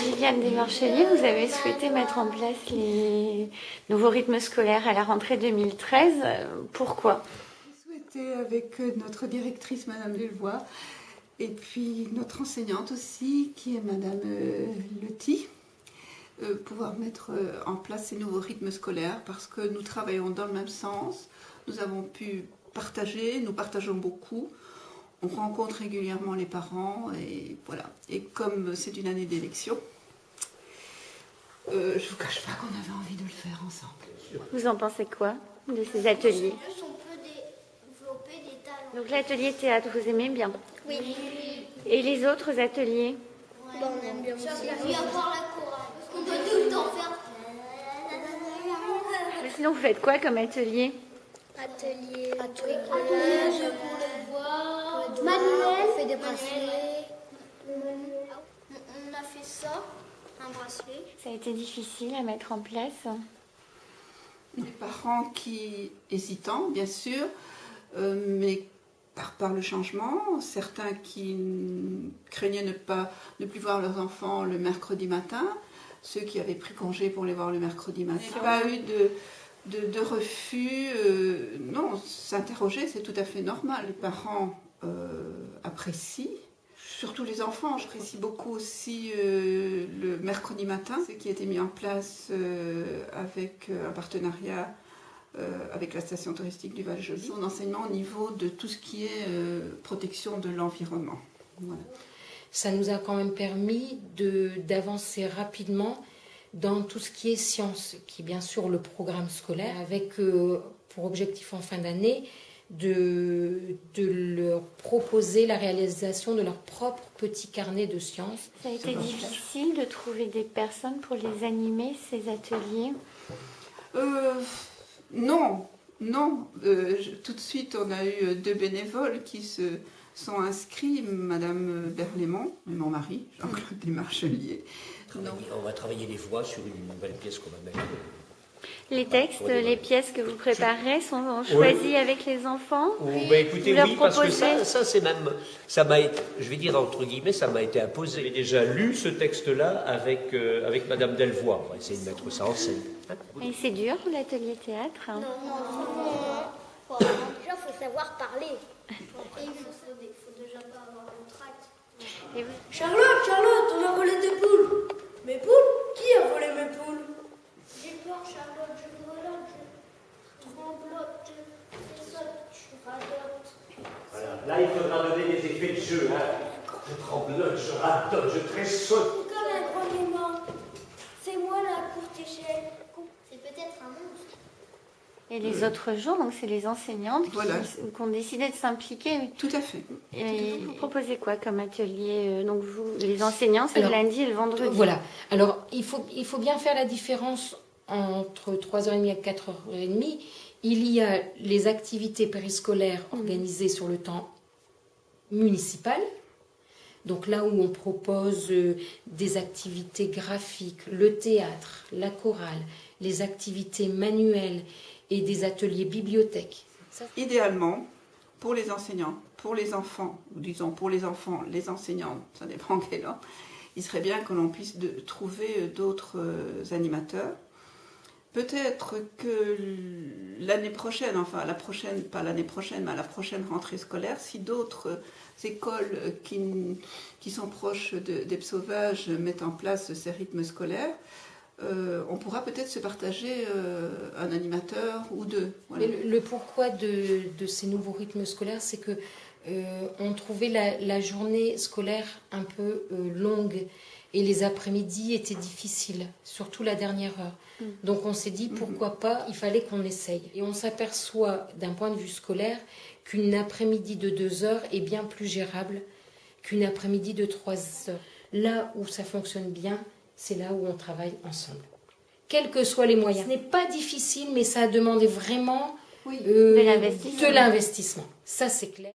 Viviane Desmarcheliers, vous avez souhaité mettre en place les nouveaux rythmes scolaires à la rentrée 2013. Pourquoi? J'ai souhaité, avec notre directrice, Madame Delvoye, et puis notre enseignante aussi, qui est Madame Leti, pouvoir mettre en place ces nouveaux rythmes scolaires parce que nous travaillons dans le même sens. Nous avons pu partager, nous partageons beaucoup. On rencontre régulièrement les parents et voilà. Et comme c'est une année d'élection, je ne vous cache pas qu'on avait envie de le faire ensemble. Vous en pensez quoi de ces ateliers? On peut développer des talents. Donc l'atelier théâtre, vous aimez bien? Oui. Et les autres ateliers? Bon, on aime bien aussi. Oui, à part la chorale. Parce qu'on doit tout le temps faire. Mais sinon, vous faites quoi comme atelier? Atelier bricolage, pour le bois, manuel, on fait des bracelets. On a fait ça, un bracelet. Ça a été difficile à mettre en place? Les parents qui hésitants, bien sûr, mais par le changement, certains qui craignaient ne plus voir leurs enfants le mercredi matin, ceux qui avaient pris congé pour les voir le mercredi matin. Il n'y a pas eu de refus, non, s'interroger, c'est tout à fait normal. Les parents apprécient, surtout les enfants. J'apprécie beaucoup aussi le mercredi matin, ce qui a été mis en place avec un partenariat avec la station touristique du Val-Joli, son enseignement au niveau de tout ce qui est protection de l'environnement. Voilà. Ça nous a quand même permis d'avancer rapidement dans tout ce qui est sciences, qui est bien sûr le programme scolaire, avec pour objectif en fin d'année de leur proposer la réalisation de leur propre petit carnet de sciences. Ça a été difficile de trouver des personnes pour les animer, ces ateliers? Non. Tout de suite, on a eu 2 bénévoles qui se sont inscrits, Madame Berlémont et mon mari, Jean-Claude Desmarcheliers. On va travailler les voix sur une nouvelle pièce qu'on va mettre. Les textes, les pièces que vous préparez sont choisis avec les enfants? Écoutez, oui, parce que ça c'est même, ça m'a été, je vais dire entre guillemets, ça m'a été imposé. J'ai déjà lu ce texte-là avec Madame Delvoye. On va essayer de mettre ça en scène. Et c'est dur, l'atelier théâtre? Non. Déjà, il faut savoir parler. Et il faut déjà pas avoir le trac. Charlotte, on a volé des poules. Mes poules? Qui a volé mes poules? J'ai peur, Charlotte, je grelotte, je tremblote, je saute, je radote. Voilà. Là, il faudra donner des effets de jeu. Je tremblote, je radote, je tressaute. Comme un grognement. C'est moi la courte échelle. C'est peut-être un monstre. Et les autres jours, donc c'est les enseignantes qui ont décidé de s'impliquer. Tout à fait. Et vous proposez quoi comme atelier? Donc vous, les enseignants, c'est le lundi et le vendredi. Voilà. Alors, il faut bien faire la différence entre 3h30 et 4h30. Il y a les activités périscolaires organisées sur le temps municipal. Donc là où on propose des activités graphiques, le théâtre, la chorale, les activités manuelles et des ateliers bibliothèques. Idéalement, pour les enseignants, pour les enfants, ou disons pour les enfants, les enseignants, ça dépend quel ordre, il serait bien que l'on puisse trouver d'autres animateurs. Peut-être que l'année prochaine, enfin la prochaine, pas l'année prochaine, mais à la prochaine rentrée scolaire, si d'autres écoles qui sont proches d'Epsauvage mettent en place ces rythmes scolaires, on pourra peut-être se partager un animateur ou deux. Voilà. Mais le pourquoi de ces nouveaux rythmes scolaires, c'est que on trouvait la journée scolaire un peu longue et les après-midi étaient difficiles, surtout la dernière heure. Donc on s'est dit pourquoi pas, il fallait qu'on essaye. Et on s'aperçoit d'un point de vue scolaire qu'une après-midi de 2 heures est bien plus gérable qu'une après-midi de 3 heures. Là où ça fonctionne bien, c'est là où on travaille ensemble. Quels que soient les moyens. Ce n'est pas difficile, mais ça a demandé vraiment de l'investissement. Ça, c'est clair.